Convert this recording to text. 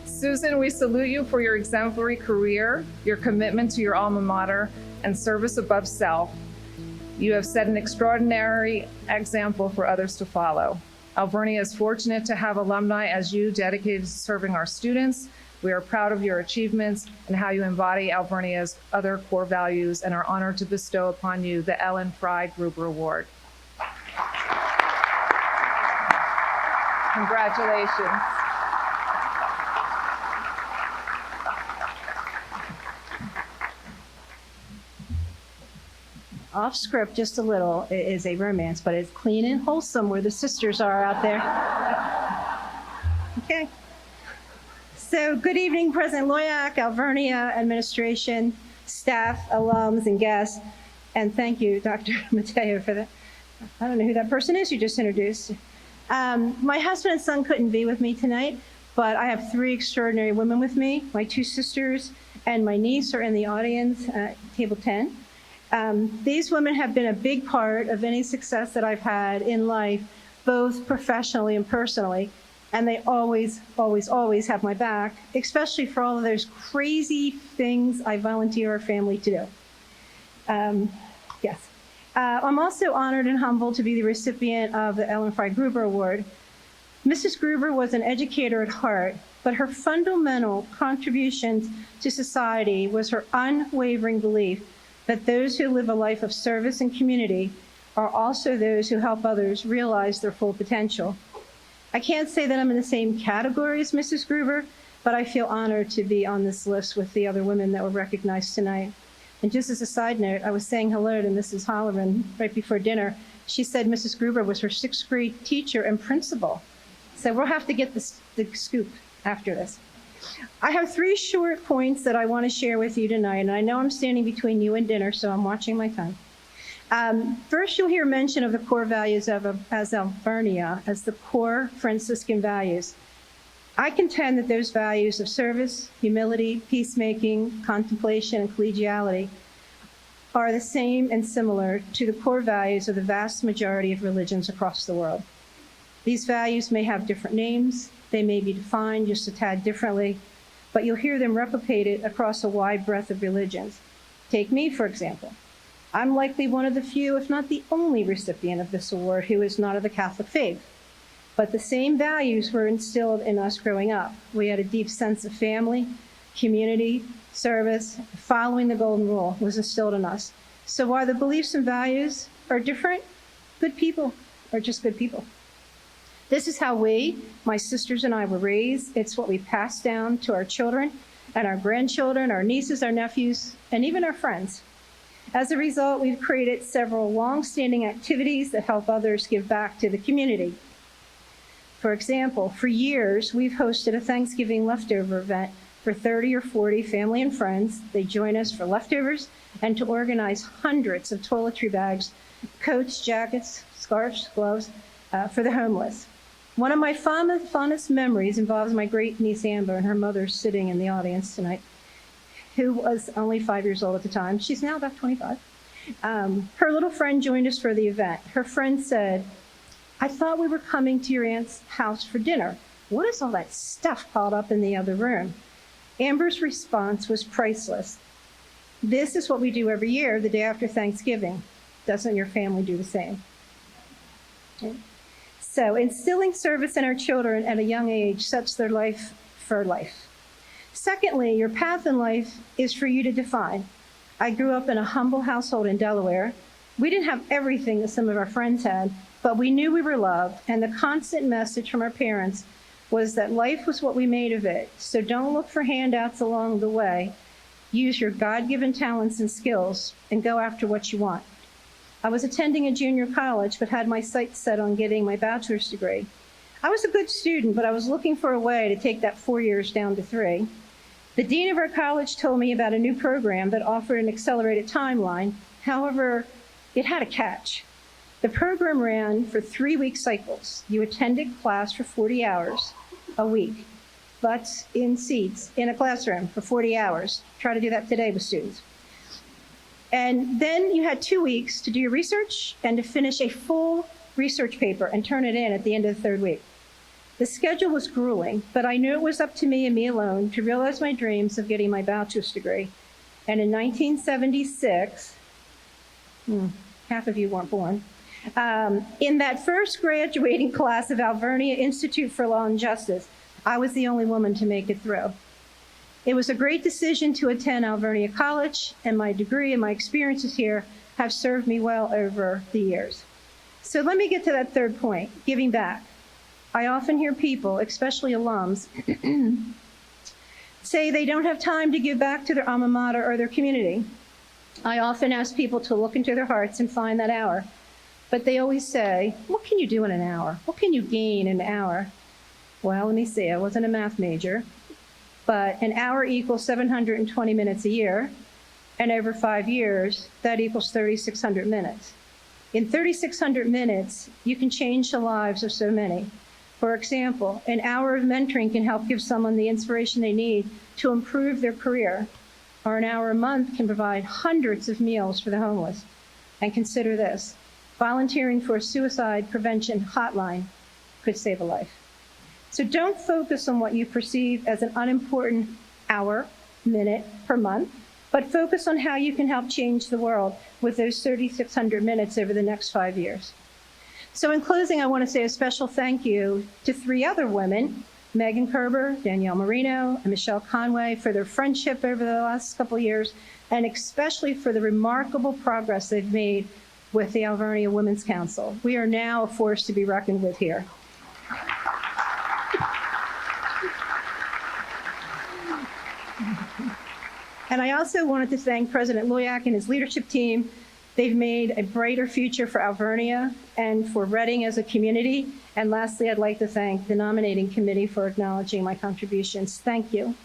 Susan, we salute you for your exemplary career, your commitment to your alma mater, and service above self. You have set an extraordinary example for others to follow. Alvernia is fortunate to have alumni as you dedicated to serving our students. We are proud of your achievements and how you embody Alvernia's other core values and are honored to bestow upon you the Frei Gruber Award. Congratulations. Off script just a little, it is a romance, but it's clean and wholesome where the sisters are out there. Okay. So good evening, President Loyak, Alvernia administration, staff, alums, and guests. And thank you, Dr. Mateo, for that. I don't know who that person is you just introduced. My husband and son couldn't be with me tonight, but I have three extraordinary women with me. My two sisters and my niece are in the audience at table 10. These women have been a big part of any success that I've had in life, both professionally and personally. And they always, always, always have my back, especially for all of those crazy things I volunteer our family to do. Yes. I'm also honored and humbled to be the recipient of the Frei Gruber Award. Mrs. Gruber was an educator at heart, but her fundamental contributions to society was her unwavering belief that those who live a life of service and community are also those who help others realize their full potential. I can't say that I'm in the same category as Mrs. Gruber, but I feel honored to be on this list with the other women that were recognized tonight. And just as a side note, I was saying hello to Mrs. Holloran right before dinner. She said Mrs. Gruber was her 6th grade teacher and principal. So we'll have to get the scoop after this. I have 3 short points that I want to share with you tonight, and I know I'm standing between you and dinner, so I'm watching my time. First, you'll hear mention of the core values as Alvernia, as the core Franciscan values. I contend that those values of service, humility, peacemaking, contemplation, and collegiality are the same and similar to the core values of the vast majority of religions across the world. These values may have different names, they may be defined just a tad differently, but you'll hear them replicated across a wide breadth of religions. Take me, for example. I'm likely one of the few, if not the only recipient of this award who is not of the Catholic faith. But the same values were instilled in us growing up. We had a deep sense of family, community, service, following the golden rule was instilled in us. So while the beliefs and values are different, good people are just good people. This is how we, my sisters and I, were raised. It's what we pass down to our children and our grandchildren, our nieces, our nephews, and even our friends. As a result, we've created several long-standing activities that help others give back to the community. For example, for years, we've hosted a Thanksgiving leftover event for 30 or 40 family and friends. They join us for leftovers and to organize hundreds of toiletry bags, coats, jackets, scarves, gloves for the homeless. One of my fondest memories involves my great niece Amber, and her mother sitting in the audience tonight, who was only 5 years old at the time. She's now about 25. Her little friend joined us for the event. Her friend said, "I thought we were coming to your aunt's house for dinner. What is all that stuff piled up in the other room?" Amber's response was priceless. "This is what we do every year, the day after Thanksgiving. Doesn't your family do the same?" Okay. So instilling service in our children at a young age sets their life for life. Secondly, your path in life is for you to define. I grew up in a humble household in Delaware. We didn't have everything that some of our friends had, but we knew we were loved, and the constant message from our parents was that life was what we made of it. So don't look for handouts along the way. Use your God-given talents and skills and go after what you want. I was attending a junior college, but had my sights set on getting my bachelor's degree. I was a good student, but I was looking for a way to take that 4 years down to 3. The dean of our college told me about a new program that offered an accelerated timeline. However, it had a catch. The program ran for 3-week cycles. You attended class for 40 hours a week, but in seats in a classroom for 40 hours. Try to do that today with students. And then you had 2 weeks to do your research and to finish a full research paper and turn it in at the end of the third week. The schedule was grueling, but I knew it was up to me and me alone to realize my dreams of getting my bachelor's degree. And in 1976, half of you weren't born, in that first graduating class of Alvernia Institute for Law and Justice, I was the only woman to make it through. It was a great decision to attend Alvernia College, and my degree and my experiences here have served me well over the years. So let me get to that third point, giving back. I often hear people, especially alums, say they don't have time to give back to their alma mater or their community. I often ask people to look into their hearts and find that hour. But they always say, what can you do in an hour? What can you gain in an hour? Well, let me see, I wasn't a math major, but an hour equals 720 minutes a year, and over 5 years, that equals 3,600 minutes. In 3,600 minutes, you can change the lives of so many. For example, an hour of mentoring can help give someone the inspiration they need to improve their career, or an hour a month can provide hundreds of meals for the homeless. And consider this, volunteering for a suicide prevention hotline could save a life. So don't focus on what you perceive as an unimportant hour, minute per month, but focus on how you can help change the world with those 3,600 minutes over the next 5 years. So in closing, I want to say a special thank you to 3 other women, Megan Kerber, Danielle Marino, and Michelle Conway, for their friendship over the last couple of years, and especially for the remarkable progress they've made with the Alvernia Women's Council. We are now a force to be reckoned with here. And I also wanted to thank President Loyak and his leadership team. They've made a brighter future for Alvernia and for Reading as a community. And lastly, I'd like to thank the nominating committee for acknowledging my contributions. Thank you.